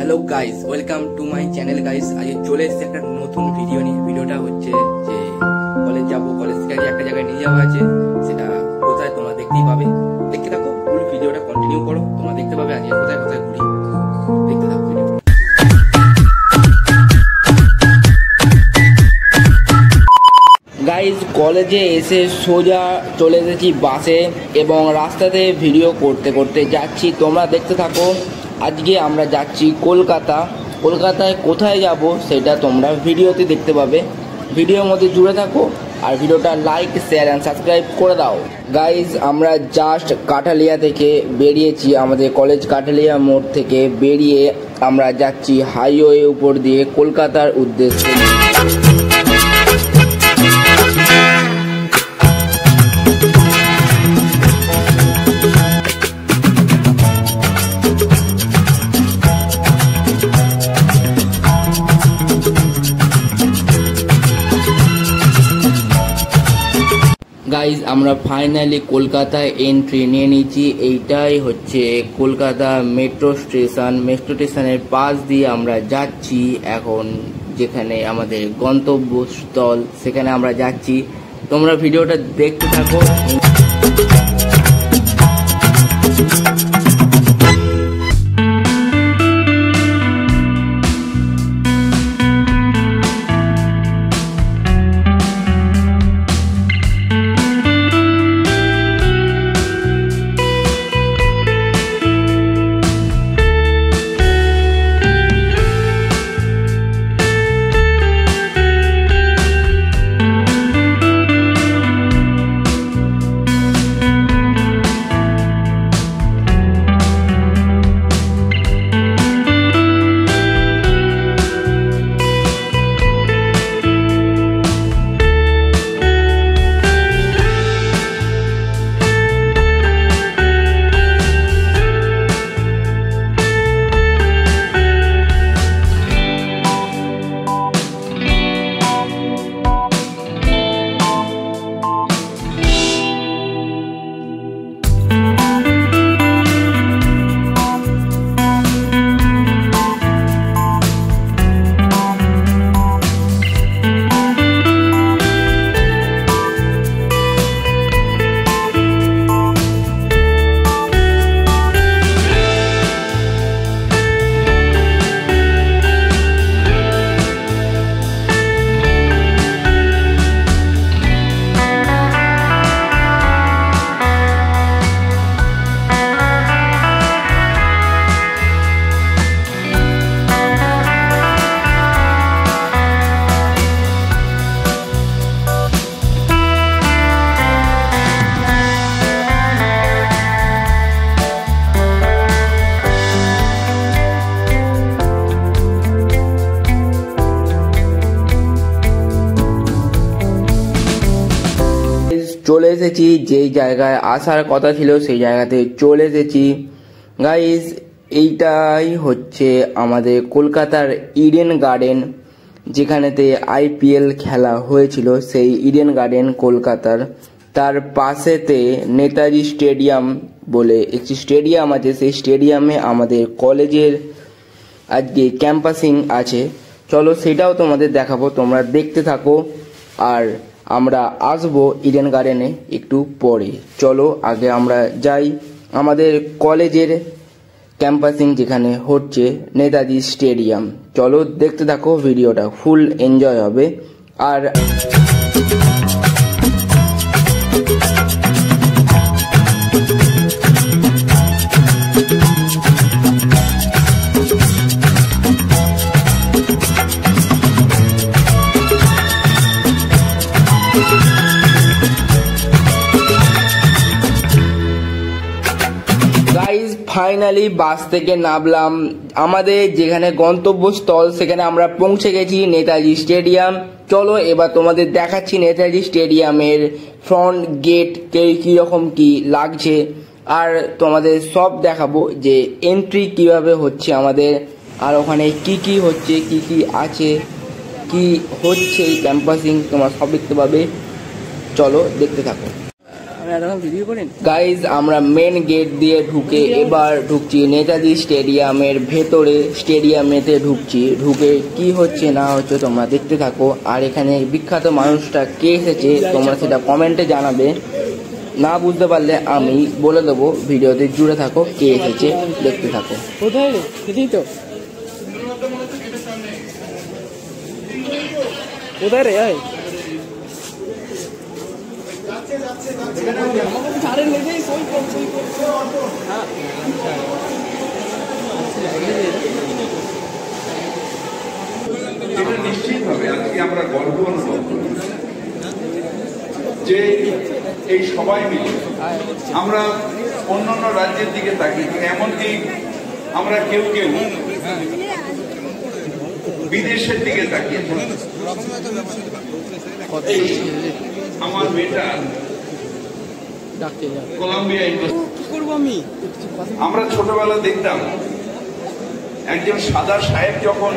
Hello guys welcome to my channel guys आज চলে এসেছে একটা নতুন ভিডিও নিয়ে ভিডিওটা হচ্ছে যে কলেজ যাব কলেজ থেকে একটা জায়গায় নিয়ে যাওয়া আছে সেটা কোথায় তোমরা দেখতেই পাবে দেখতে থাকো ফুল ভিডিওটা কন্টিনিউ করো তোমরা দেখতে পাবে আজ কোথায় কোথায় ঘুরি দেখতে থাকো ভিডিও গাইস কলেজে এসে সোজা চলে এসেছি বাসে এবং রাস্তাতে ভিডিও করতে করতে যাচ্ছি তোমরা দেখতে থাকো আজকে আমরা যাচ্ছি কলকাতায় কোথায় যাব সেটা তোমরা ভিডিওতে দেখতে পাবে ভিডিওর মধ্যে জুড়ে থাকো আর ভিডিওটা লাইক শেয়ার এন্ড সাবস্ক্রাইব করে দাও গাইস আমরা জাস্ট কাঠালিয়া থেকে বেরিয়েছি আমাদের কলেজ কাঠালিয়া মোড় থেকে বেরিয়ে আমরা যাচ্ছি হাইওয়ে উপর দিয়ে কলকাতার উদ্দেশ্যে গাইজ আমরা ফাইনালি কলকাতায় এন্ট্রি নিয়ে নিয়েছি এইটাই হচ্ছে কলকাতা মেট্রো স্টেশনের পাশ দিয়ে আমরা যাচ্ছি এখন যেখানে আমাদের গন্তব্যস্থল সেখানে আমরা যাচ্ছি তোমরা ভিডিওটা দেখতে থাকো চলে এসেছি যেই জায়গায় আসার কথা ছিল সেই জায়গাতে চলে এসেছি গাইস এইটাই হচ্ছে আমাদের কলকাতার ইডেন গার্ডেন যেখানেতে আইপিএল খেলা হয়েছিল সেই ইডেন গার্ডেন কলকাতার তার পাশেতে নেতাজি স্টেডিয়াম বলে একটি স্টেডিয়াম আছে সেই স্টেডিয়ামে আমাদের কলেজের আজকে ক্যাম্পাসিং আছে চলো সেটাও তোমাদের দেখাবো তোমরা দেখতে থাকো আর আমরা আসবো ইডেন গার্ডেনে একটু পরে চলো আগে আমরা যাই আমাদের কলেজের ক্যাম্পাসিং যেখানে হচ্ছে নেতাজি স্টেডিয়াম চলো দেখতে থাকো ভিডিওটা ফুল এনজয় হবে আর ফাইনালি বাস থেকে নামলাম, আমাদের যেখানে গন্তব্যস্থল সেখানে আমরা পৌঁছে গেছি, নেতাজি স্টেডিয়াম। চলো এবার তোমাদের দেখাচ্ছি নেতাজি স্টেডিয়ামের ফ্রন্ট গেট কিরকম কি লাগছে, আর তোমাদের সব দেখাবো যে এন্ট্রি কিভাবে হচ্ছে আমাদের, আর ওখানে কি কি হচ্ছে, কি কি আছে, কি হচ্ছে এই ক্যাম্পাসিং, তোমরা সব দেখতে পাবে। চলো দেখতে থাকো। গাইজ আমরা মেন গেট দিয়ে ঢুকে এবার ঢুকছি নেতাজি স্টেডিয়ামের ভেতরে, স্টেডিয়ামেতে ঢুকছি। ঢুকে কি হচ্ছে না হচ্ছে তোমরা দেখতে থাকো। আর এখানে বিখ্যাত মানুষটা কে এসেছে তোমরা সেটা কমেন্টে জানাবে, না বুঝতে পারলে আমি বলে দেবো, ভিডিওতে জুড়ে থাকো, কে এসেছে দেখতে থাকো। কোথায় রে নিশ্চিতভাবে আজকে আমরা গর্ব অনুভব করি যে এই সবাই মিলে আমরা অন্যান্য রাজ্যের দিকে তাকি, এমনকি আমরা কেউ কেউ বিদেশের দিকে তাকিয়ে আমার মেয়েটা কলম্বিয়া ইউনিভার্সিটি, আমরা ছোটবেলা দেখতাম একজন সাদা সাহেব যখন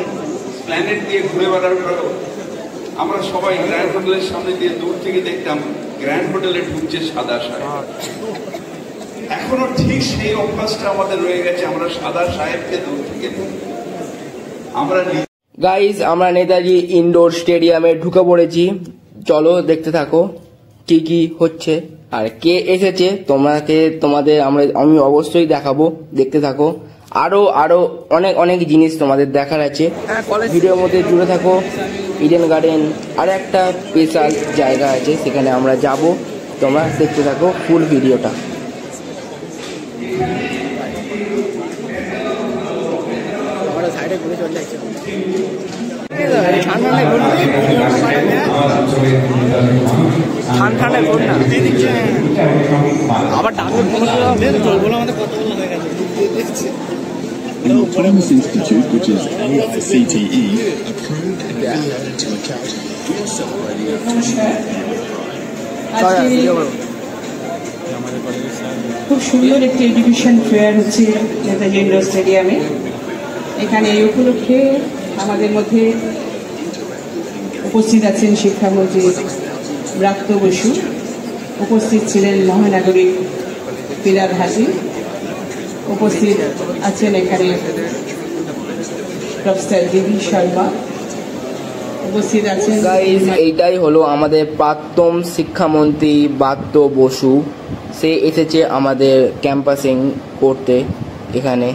প্ল্যানেট দিয়ে ঘুরে বেড়ানো, আমরা সবাই গ্র্যান্ড হোটেলের সামনে দিয়ে দূর থেকে দেখতাম গ্র্যান্ড হোটেলে ঢুকছে সাদা সাহেব। এখনো ঠিক সেই অভ্যাসটা আমাদের রয়ে গেছে, আমরা সাদা সাহেবকে দূর থেকে আমরা। গাইজ আমরা নেতাজি ইনডোর স্টেডিয়ামে ঢুকে পড়েছি, চলো দেখতে থাকো কি কি হচ্ছে আর কে এসেছে তোমাদের আমি অবশ্যই দেখাবো, দেখতে থাকো। আরো অনেক অনেক জিনিস তোমাদের দেখার আছে, ভিডিওর মধ্যে জুড়ে থাকো। ইডেন গার্ডেন আর একটা স্পেশাল জায়গা আছে, সেখানে আমরা যাব, তোমরা দেখতে থাকো ফুল ভিডিওটা। The Autonomous Institute, which is CTE, approved and evaluated to account. We are celebrating our খুব সুন্দর একটি এডুকেশন ফেয়ার হচ্ছে নেতাজি ইন্ডোর স্টেডিয়ামে। এখানে এই উপলক্ষে আমাদের মধ্যে উপস্থিত আছেন শিক্ষামন্ত্রী ব্রাত্য বসু, উপস্থিত ছিলেন মহানাগরিক ফিরাদ হাজি, উপস্থিত আছেন এখানে প্রফেসর দেবী শর্মা, উপস্থিত আছেন। গাইজ এইটাই হলো আমাদের প্রাক্তন শিক্ষামন্ত্রী ব্রাত্য বসু, সে এসেছে আমাদের ক্যাম্পাসিং করতে এখানে।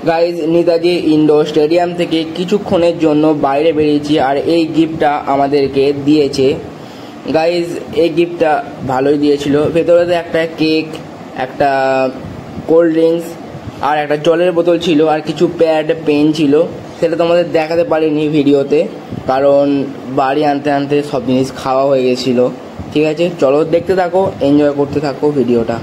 গাইজ নেতাজি ইনডোর স্টেডিয়াম থেকে কিছুক্ষণের জন্য বাইরে বেরিয়েছি, আর এই গিফটটা আমাদেরকে দিয়েছে। গাইজ এই গিফটটা ভালোই দিয়েছিল, ভেতরে একটা কেক, একটা কোল্ড ড্রিঙ্কস আর একটা জলের বোতল ছিল, আর কিছু প্যাড পেন ছিল। সেটা তোমাদের দেখাতে পারিনি ভিডিওতে, কারণ বাড়ি আনতে আনতে সব জিনিস খাওয়া হয়ে গেছিলো। ঠিক আছে, চলো দেখতে থাকো, এনজয় করতে থাকো ভিডিওটা।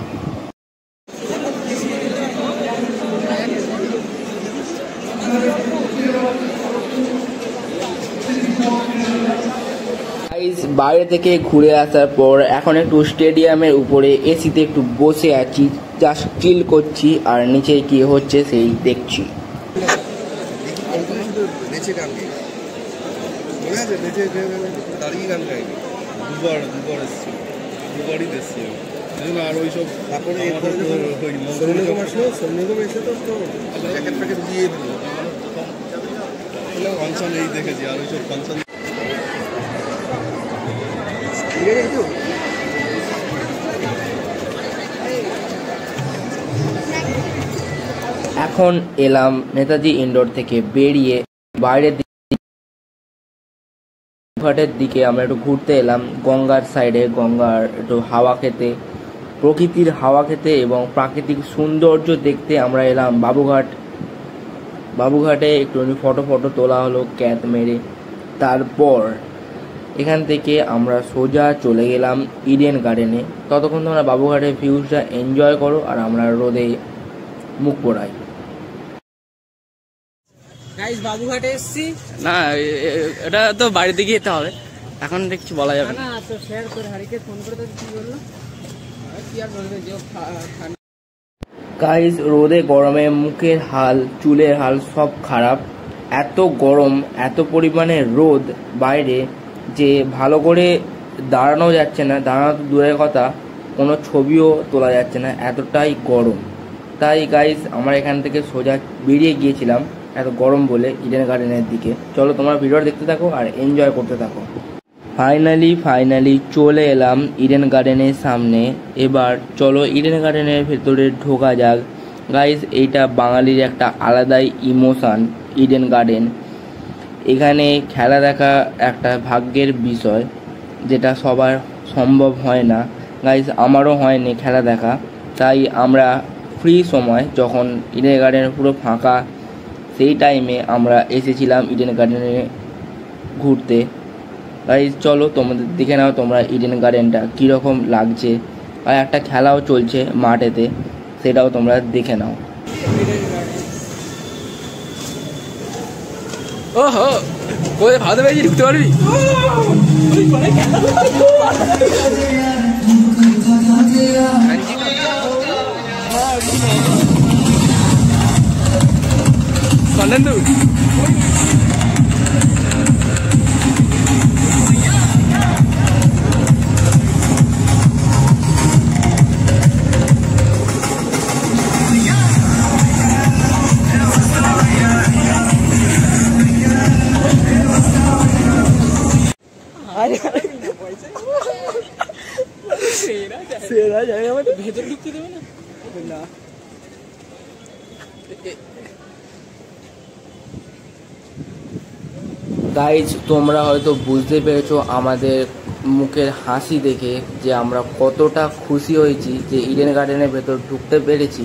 বাইরে থেকে ঘুরে আসার পর এখন একটু স্টেডিয়ামের উপরে এসিতে একটু বসে আছি, জাস্ট চিল করছি, আর নিচে কি হচ্ছে সেই দেখছি। আর ওইসব ফাংশন এই দেখেছি, আর ওইসব ফাংশন এখন এলাম নেতাজি ইনডোর থেকে বেরিয়ে বাইরের ঘাটের দিকে আমরা একটু ঘুরতে এলাম, গঙ্গার সাইডে, গঙ্গার একটু হাওয়া খেতে, প্রকৃতির হাওয়া খেতে এবং প্রাকৃতিক সৌন্দর্য দেখতে আমরা এলাম বাবুঘাটে একটু ফটো তোলা হলো ক্যাট মেরে। তারপর এখান থেকে আমরা সোজা চলে গেলাম ইডেন গার্ডেনে। ততক্ষণ তোমরা বাবুঘাটের ভিউজটা এনজয় করো আর আমরা রোদে মুখ পোড়াই। গাইস বাবুঘাটে এসেছি না, এটা তো বাড়িতে গিয়ে যেতে হবে, এখন কিছু বলা যাবে না। না তো শেয়ার করে হারিকে ফোন করে তো কি বললো কি আর বলবে যে গাইস রোদে গরমে মুখের হাল চুলের হাল সব খারাপ। এত গরম, এত পরিমাণে রোদ বাইরে যে ভালো করে দাঁড়ানো যাচ্ছে না, দাঁড়ানো তো দূরের কথা, কোনো ছবিও তোলা যাচ্ছে না, এতটাই গরম। তাই গাইস আমরা এখান থেকে সোজা বেরিয়ে গিয়েছিলাম এত গরম বলে ইডেন গার্ডেনের দিকে। চলো তোমরা ভিডিওটা দেখতে থাকো আর এনজয় করতে থাকো। ফাইনালি চলে এলাম ইডেন গার্ডেনের সামনে। এবার চলো ইডেন গার্ডেনের ভেতরে ঢোকা যাক। গাইস এইটা বাঙালির একটা আলাদাই ইমোশান ইডেন গার্ডেন। এখানে খেলা দেখা একটা ভাগ্যের বিষয়, যেটা সবার সম্ভব হয় না। গাইস আমারও হয়নি খেলা দেখা, তাই আমরা ফ্রি সময় যখন ইডেন গার্ডেন পুরো ফাঁকা সেই টাইমে আমরা এসেছিলাম ইডেন গার্ডেনে ঘুরতে। গাইস চলো তোমাদের দেখে নাও তোমরা ইডেন গার্ডেনটা কীরকম লাগছে, আর একটা খেলাও চলছে মাঠেতে, সেটাও তোমরা দেখে নাও। ওহো, কোথায় ভালো পেয়েছি ঢুকতে পারবি? কলেন্দু সেরা জায়গা, আমাদের ভেতর ঢুকতে দেবে না। গাইজ তোমরা হয়তো বুঝতে পেরেছো আমাদের মুখের হাসি দেখে যে আমরা কতটা খুশি হয়েছি যে ইডেন গার্ডেনের ভেতর ঢুকতে পেরেছি।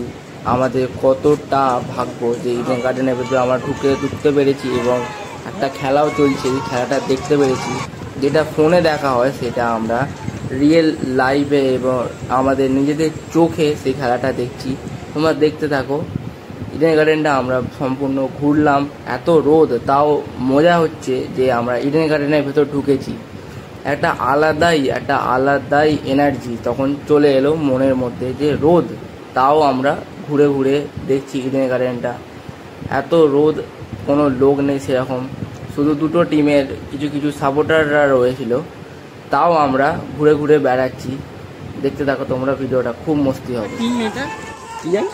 আমাদের কতটা ভাগ্য যে ইডেন গার্ডেনের ভেতর আমরা ঢুকতে পেরেছি এবং একটা খেলাও চলছে, এই খেলাটা দেখতে পেরেছি। যেটা ফোনে দেখা হয় সেটা আমরা রিয়েল লাইভে এবং আমাদের নিজেদের চোখে সেই খেলাটা দেখছি। তোমরা দেখতে থাকো। ইডেন গার্ডেনটা আমরা সম্পূর্ণ ঘুরলাম, এত রোদ তাও মজা হচ্ছে যে আমরা ইডেন গার্ডেনের ভেতর ঢুকেছি। একটা আলাদাই এনার্জি তখন চলে এলো মনের মধ্যে, যে রোদ তাও আমরা ঘুরে ঘুরে দেখছি ইডেন গার্ডেনটা। এত রোদ, কোনো লোক নেই সেরকম, শুধু দুটো টিমের কিছু সাপোর্টাররা রয়েছিল, তাও আমরা ঘুরে ঘুরে বেড়াচ্ছি। দেখতে থাকো তোমরা ভিডিওটা, খুব মস্তি হবে। এটা কি জানি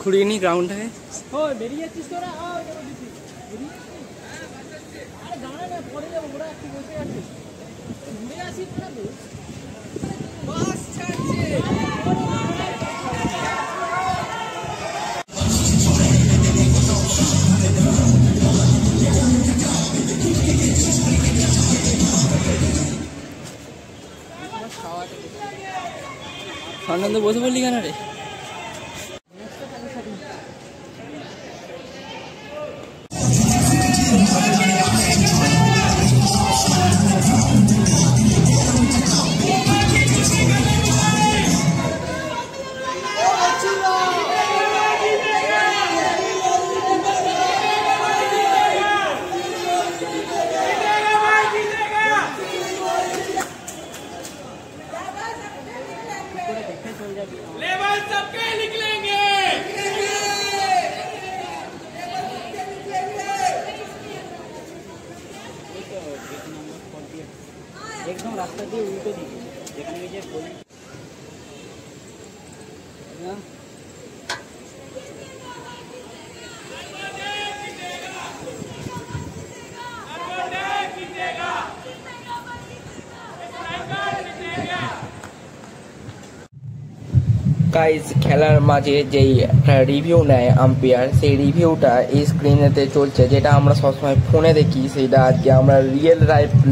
ঘুরিয়ে নি গ্রাউন্ডটাকে। বেরিয়ে যাচ্ছিস তোরা? আরে দাঁড়া না, পরে যাবো, ওরা একটু বসে আছে, ঘুরে আসিস না তো। বাস ছাড়ছে। আনন্দ বসে পড়লি কেন রে? একদম রাস্তা দিয়ে উল্টো দিকে যেখানে ওই যে গাইজ খেলার মাঝে যেই একটা রিভিউ নেয় আম্পায়ার, সেই রিভিউটা এই স্ক্রিনেতে চলছে, যেটা আমরা সবসময় ফোনে দেখি, সেইটা আজকে আমরা রিয়েল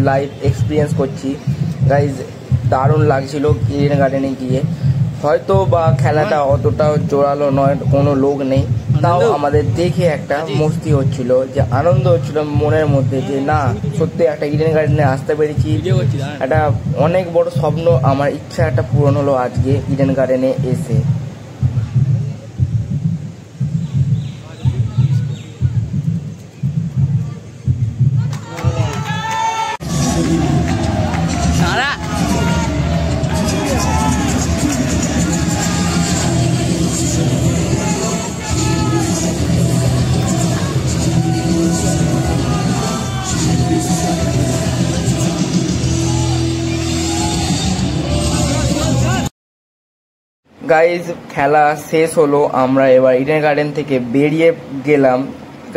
লাইফ এক্সপিরিয়েন্স করছি। গাইজ দারুণ লাগছিল ইডেন গার্ডেনে গিয়ে। হয়তো বা খেলাটা অতটাও জোরালো নয়, কোনো লোক নেই, তাও আমাদের দেখে একটা মস্তি হচ্ছিল, যে আনন্দ হচ্ছিল মনের মধ্যে, যে না সত্যি একটা ইডেন গার্ডেনে আসতে পেরেছি। একটা অনেক বড় স্বপ্ন, আমার ইচ্ছা একটা পূরণ হলো আজকে ইডেন গার্ডেনে এসে। গাইজ খেলা শেষ হলো, আমরা এবার ইডেন গার্ডেন থেকে বেরিয়ে গেলাম।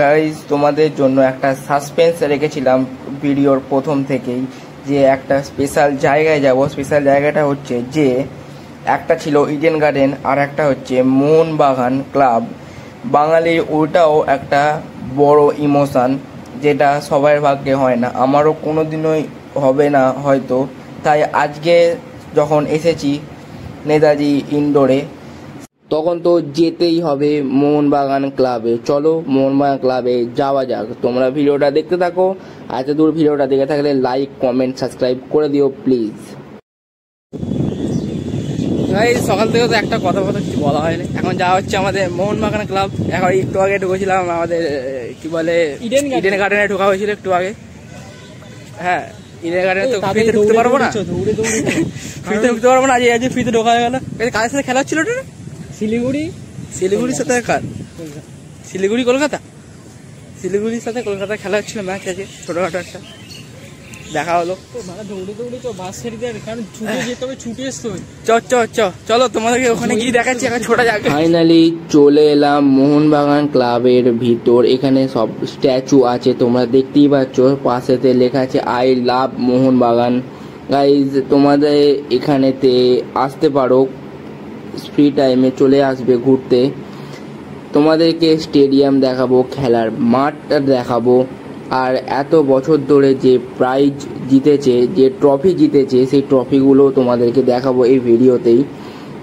গাইজ তোমাদের জন্য একটা সাসপেন্স রেখেছিলাম ভিডিওর প্রথম থেকেই, যে একটা স্পেশাল জায়গায় যাব। স্পেশাল জায়গাটা হচ্ছে যে একটা ছিল ইডেন গার্ডেন, আর একটা হচ্ছে মোহনবাগান ক্লাব। বাঙালির ওটাও একটা বড় ইমোশন, যেটা সবার ভাগ্যে হয় না, আমারও কোনো দিনই হবে না হয়তো। তাই আজকে যখন এসেছি নেতাজি ইনডোরে, তখন তো যেতেই হবে মোহনবাগান ক্লাবে। চলো মোহনবাগান ক্লাবে যাওয়া যাক। তোমরা ভিডিওটা দেখতে থাকো, এত দূর ভিডিওটা দেখে থাকলে লাইক কমেন্ট সাবস্ক্রাইব করে দিও প্লিজ। সকাল থেকে তো একটা কথা কিছু বলা হয়নি। এখন যাওয়া হচ্ছে আমাদের মোহনবাগান ক্লাব। এখন একটু আগে ঢুকেছিলাম আমাদের কি বলে ইডেন গার্ডেনে ঢোকা হয়েছিল একটু আগে। হ্যাঁ, ইডেন গার্ডেনে তো ফ্রিতে ঢুকতে পারবো না, ফ্রিতে ঢুকতে পারবো না, আজ ফ্রিতে ঢোকা হয়ে গেল। কাদের সাথে খেলা হচ্ছিল ওটা? শিলিগুড়ির সাথে শিলিগুড়ির সাথে কলকাতা খেলা হচ্ছিল ম্যাচ আছে, ছোটখাটো একটা দেখা হলো। চলো তোমাদেরকে ওখানে গিয়ে দেখাচ্ছি একটা ছোট জায়গা। ফাইনালি চলে এলাম মোহনবাগান ক্লাবের ভিতর। এখানে সব স্ট্যাচু আছে, তোমরা দেখতেই পাচ্ছ, পাশেতে লেখা আছে আই লাভ মোহনবাগান। গাইজ তোমাদের এখানেতে আসতে পারো, ফ্রি টাইমে চলে আসবে ঘুরতে। তোমাদেরকে স্টেডিয়াম দেখাবো, খেলার মাঠটা দেখাবো, আর এত বছর ধরে যে প্রাইজ জিতেছে, যে ট্রফি জিতেছে, সেই ট্রফিগুলো তোমাদেরকে দেখাবো এই ভিডিওতেই।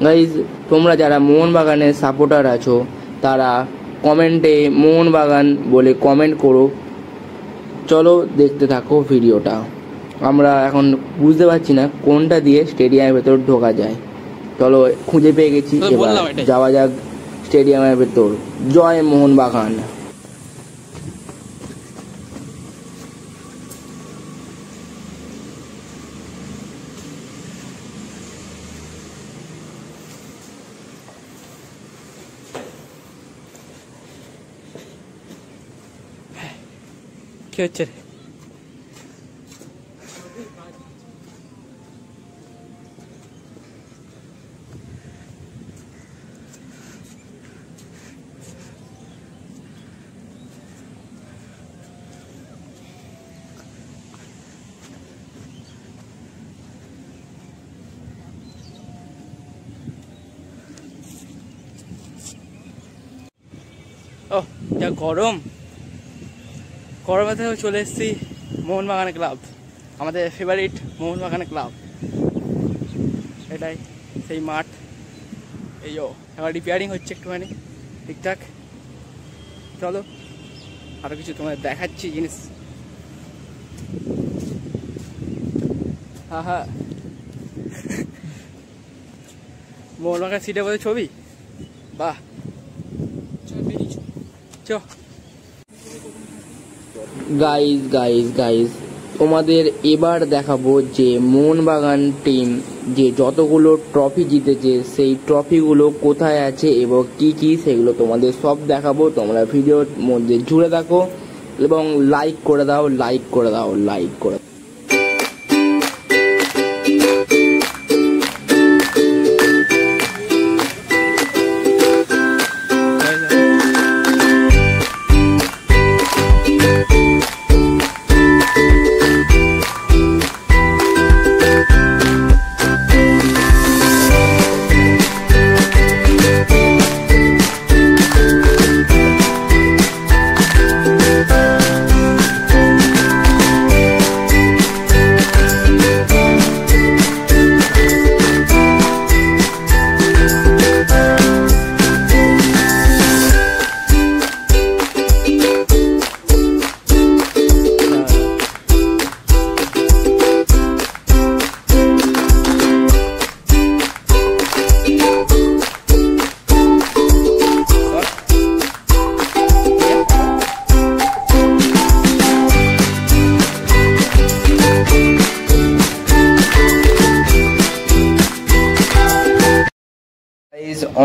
গাইজ তোমরা যারা মোহনবাগানের সাপোর্টার আছো, তারা কমেন্টে মোহনবাগান বলে কমেন্ট করো। চলো দেখতে থাকো ভিডিওটা। আমরা এখন বুঝতে পারছি না কোনটা দিয়ে স্টেডিয়ামের ভেতর ঢোকা যায়। চলো খুঁজে পেয়ে গেছি, এবার যাওয়া যাক স্টেডিয়ামের ভেতর। জয় মোহনবাগান। কি হচ্ছে? ও যা গরমে থেকে চলে এসেছি মোহনবাগান ক্লাব, আমাদের ফেভারিট মোহনবাগান ক্লাব। এটাই সেই মাঠ। এই এখন রিপেয়ারিং হচ্ছে একটুখানি ঠিকঠাক। চলো আরো কিছু তোমাদের দেখাচ্ছি জিনিস। হ্যাঁ মোহনবাগান সিটে বলে ছবি, বাহ চ। গাইজ তোমাদের এবার দেখাবো যে মোহনবাগান টিম যে যতগুলো ট্রফি জিতেছে, সেই ট্রফিগুলো কোথায় আছে এবং কি সেগুলো তোমাদের সব দেখাবো। তোমরা ভিডিওর মধ্যে জুড়ে থাকো, এবং লাইক করে দাও, লাইক করে দাও, লাইক করে দাও।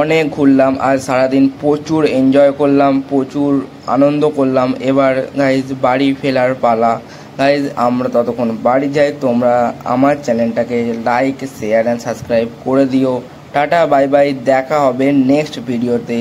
অনেক ঘুরলাম আর সারাদিন প্রচুর এনজয় করলাম, প্রচুর আনন্দ করলাম। এবার গাইজ বাড়ি ফেরার পালা। গাইজ আমরা ততক্ষণ বাড়ি যাই, তোমরা আমার চ্যানেলটাকে লাইক, শেয়ার অ্যান্ড সাবস্ক্রাইব করে দিও। টাটা, বাই বাই, দেখা হবে নেক্সট ভিডিওতে।